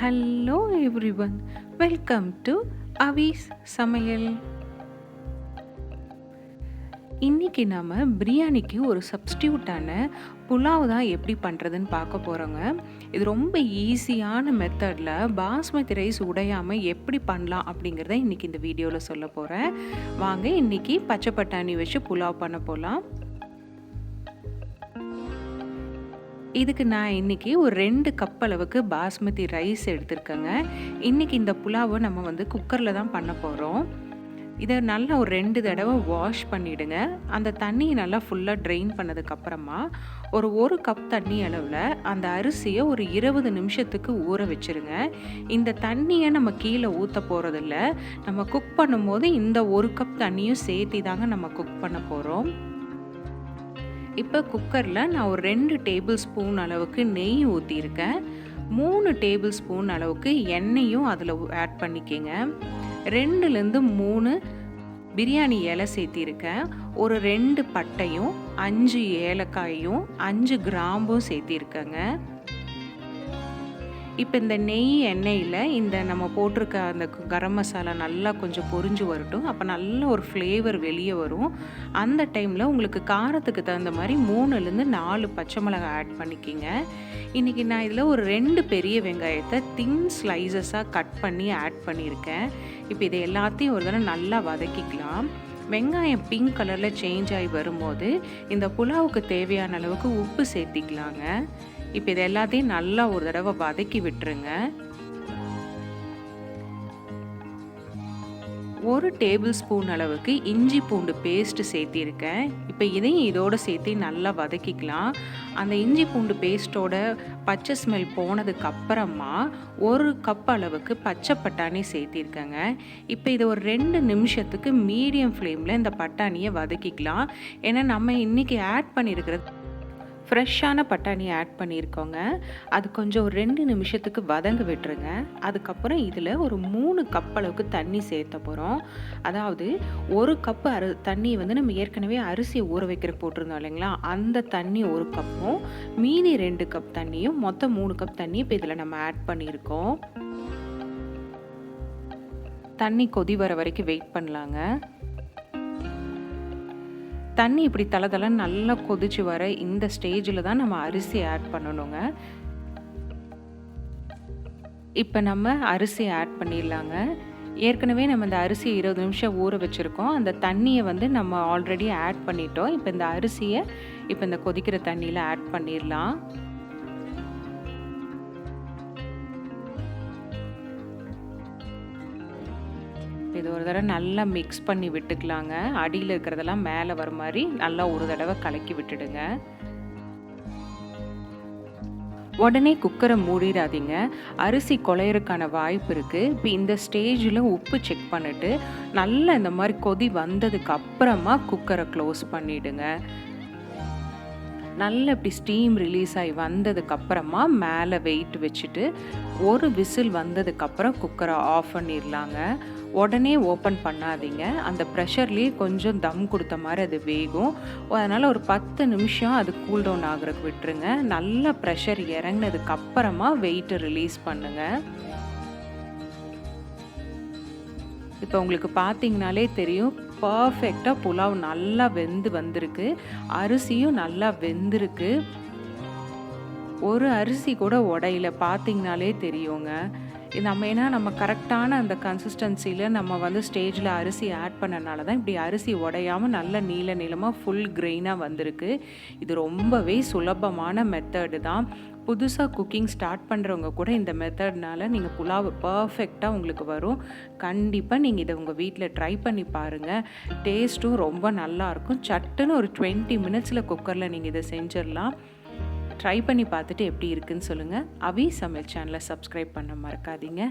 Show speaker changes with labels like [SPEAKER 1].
[SPEAKER 1] Hello everyone, welcome to Avis சமையல். இன்றைக்கி நம்ம பிரியாணிக்கு ஒரு சப்ஸ்டியூட்டான புலாவ் தான் எப்படி பண்ணுறதுன்னு பார்க்க போகிறோங்க. இது ரொம்ப ஈஸியான மெத்தடில் பாஸ்மதி ரைஸ் உடையாமல் எப்படி பண்ணலாம் அப்படிங்கிறத இன்றைக்கி இந்த வீடியோவில் சொல்ல போகிறேன். வாங்க இன்றைக்கி பச்சை பட்டாணி வச்சு புலாவ் பண்ண போகலாம். இதுக்கு நான் இன்றைக்கி ஒரு 2 கப் அளவுக்கு பாஸ்மதி ரைஸ் எடுத்திருக்கேங்க. இன்றைக்கி இந்த புலாவை நம்ம குக்கரில் தான் பண்ண போகிறோம். இதை நல்லா ஒரு 2 தடவை வாஷ் பண்ணிவிடுங்க. அந்த தண்ணியை நல்லா ஃபுல்லாக ட்ரெயின் பண்ணதுக்கப்புறமா ஒரு கப் தண்ணி அளவில் அந்த அரிசியை ஒரு 20 நிமிஷத்துக்கு ஊற வச்சுருங்க. இந்த தண்ணியை நம்ம கீழே ஊற்ற போகிறதில்ல, நம்ம குக் பண்ணும்போது இந்த 1 கப் தண்ணியும் சேர்த்தி தாங்க நம்ம குக் பண்ண போகிறோம். இப்போ குக்கரில் நான் ஒரு 2 டேபிள் ஸ்பூன் அளவுக்கு நெய் ஊற்றிருக்கேன். 3 டேபிள் ஸ்பூன் அளவுக்கு எண்ணெயும் அதில் ஆட் பண்ணிக்கங்க. 2லேருந்து 3 பிரியாணி இலை சேர்த்திருக்கேன். ஒரு 2 பட்டையும் 5 ஏலக்காயும் 5 கிராம்பும் சேர்த்திருக்கேங்க. இப்போ இந்த நெய் எண்ணெயில் இந்த நம்ம போட்டிருக்க அந்த கரம் மசாலா நல்லா கொஞ்சம் பொரிஞ்சு வரட்டும். அப்போ நல்ல ஒரு ஃப்ளேவர் வெளியே வரும். அந்த டைமில் உங்களுக்கு காரத்துக்கு தகுந்த மாதிரி 3லேருந்து 4 பச்சை மிளகாய் ஆட் பண்ணிக்கிங்க. இன்றைக்கி நான் இதில் ஒரு 2 பெரிய வெங்காயத்தை தின் ஸ்லைசஸாக கட் பண்ணி ஆட் பண்ணியிருக்கேன். இப்போ இதை எல்லாத்தையும் ஒரு தடவை நல்லா வதக்கிக்கலாம். வெங்காயம் பிங்க் கலரில் சேஞ்ச் ஆகி வரும்போது இந்த புலாவுக்கு தேவையான அளவுக்கு உப்பு சேர்த்திக்கலாங்க. இப்போ இது எல்லாத்தையும் நல்லா ஒரு தடவை வதக்கி விட்டுருங்க. 1 டேபிள் ஸ்பூன் அளவுக்கு இஞ்சி பூண்டு பேஸ்ட்டு சேர்த்திருக்கேன். இப்போ இதையும் இதோடு சேர்த்து நல்லா வதக்கிக்கலாம். அந்த இஞ்சி பூண்டு பேஸ்ட்டோட பச்சை ஸ்மெல் போனதுக்கு அப்புறமா 1 கப் அளவுக்கு பச்சை பட்டாணி சேர்த்திருக்கேங்க. இப்போ இதை ஒரு 2 நிமிஷத்துக்கு மீடியம் ஃப்ளேமில் இந்த பட்டாணியை வதக்கிக்கலாம். ஏன்னா நம்ம இன்றைக்கி ஆட் பண்ணியிருக்கிறது ஃப்ரெஷ்ஷான பட்டாணி ஆட் பண்ணியிருக்கோங்க. அது கொஞ்சம் ஒரு 2 நிமிஷத்துக்கு வதங்க விட்டுருங்க. அதுக்கப்புறம் இதில் ஒரு 3 கப் அளவுக்கு தண்ணி சேர்த்த போகிறோம். அதாவது 1 கப் தண்ணி நம்ம ஏற்கனவே அரிசி ஊற வைக்கிற போட்டிருந்தோம் இல்லைங்களா, அந்த தண்ணி 1 கப்பும் மீதி 2 கப் தண்ணியும் மொத்தம் 3 கப் தண்ணி இப்போ இதில் நம்ம ஆட் பண்ணியிருக்கோம். தண்ணி கொதி வர வரைக்கும் வெயிட் பண்ணலாங்க. தண்ணி இப்படி தளதளன்னு நல்லா கொதிச்சு வர இந்த ஸ்டேஜில் தான் நம்ம அரிசி ஆட் பண்ணணுங்க. இப்போ நம்ம அரிசி ஆட் பண்ணிடலாங்க. ஏற்கனவே நம்ம இந்த அரிசி 20 நிமிஷம் ஊற வச்சுருக்கோம். அந்த தண்ணியை நம்ம ஆல்ரெடி ஆட் பண்ணிட்டோம். இப்போ இந்த அரிசியை இப்போ இந்த கொதிக்கிற தண்ணியில் ஆட் பண்ணிடலாம். இது ஒரு தடவை நல்லா மிக்ஸ் பண்ணி விட்டுக்கலாங்க. அடியில் இருக்கிறதெல்லாம் மேலே வர மாதிரி நல்லா ஒரு தடவை கலக்கி விட்டுடுங்க. உடனே குக்கரை மூடிடாதீங்க, அரிசி குழையறதுக்கான வாய்ப்பு இருக்குது. இப்போ இந்த ஸ்டேஜில் உப்பு செக் பண்ணிவிட்டு நல்லா இந்த மாதிரி கொதி வந்ததுக்கு அப்புறமா குக்கரை க்ளோஸ் பண்ணிவிடுங்க. நல்லா இப்படி ஸ்டீம் ரிலீஸ் ஆகி வந்ததுக்கப்புறமா மேலே வெயிட் வச்சுட்டு ஒரு விசில் வந்ததுக்கப்புறம் குக்கரை ஆஃப் பண்ணிடலாங்க. உடனே ஓப்பன் பண்ணாதீங்க, அந்த ப்ரெஷர்லேயே கொஞ்சம் தம் கொடுத்த மாதிரி அது வேகும். அதனால் ஒரு 10 நிமிஷம் அது கூல் டவுன் ஆகிறதுக்கு விட்டுருங்க. நல்லா ப்ரெஷர் இறங்கினதுக்கப்புறமா வெயிட்டை ரிலீஸ் பண்ணுங்கள். இப்போ உங்களுக்கு பார்த்தீங்கனாலே தெரியும், பர்ஃபெக்டாக புலாவ் நல்லா வெந்து வந்திருக்கு. அரிசியும் நல்லா வெந்திருக்கு. ஒரு அரிசி கூட உடையில, பார்த்தீங்கனாலே தெரியுங்க. நம்ம கரெக்டான அந்த கன்சிஸ்டன்சியில் நம்ம ஸ்டேஜில் அரிசி ஆட் பண்ணனால தான் இப்படி அரிசி உடையாமல் நல்ல நீளமாக ஃபுல் கிரெயினாக வந்திருக்கு. இது ரொம்பவே சுலபமான மெத்தடு தான். புதுசாக குக்கிங் ஸ்டார்ட் பண்ணுறவங்க கூட இந்த மெத்தட்னால நீங்கள் புலாவ் பர்ஃபெக்டாக உங்களுக்கு வரும். கண்டிப்பாக நீங்கள் இதை உங்கள் வீட்டில் ட்ரை பண்ணி பாருங்கள். டேஸ்ட்டும் ரொம்ப நல்லாயிருக்கும். சட்டுன்னு ஒரு 20 மினிட்ஸில் குக்கரில் நீங்கள் இதை செஞ்சிடலாம். ட்ரை பண்ணி பார்த்துட்டு எப்படி இருக்குன்னு சொல்லுங்கள். அவி சமையல் சேனலை சப்ஸ்கிரைப் பண்ண மறக்காதீங்க.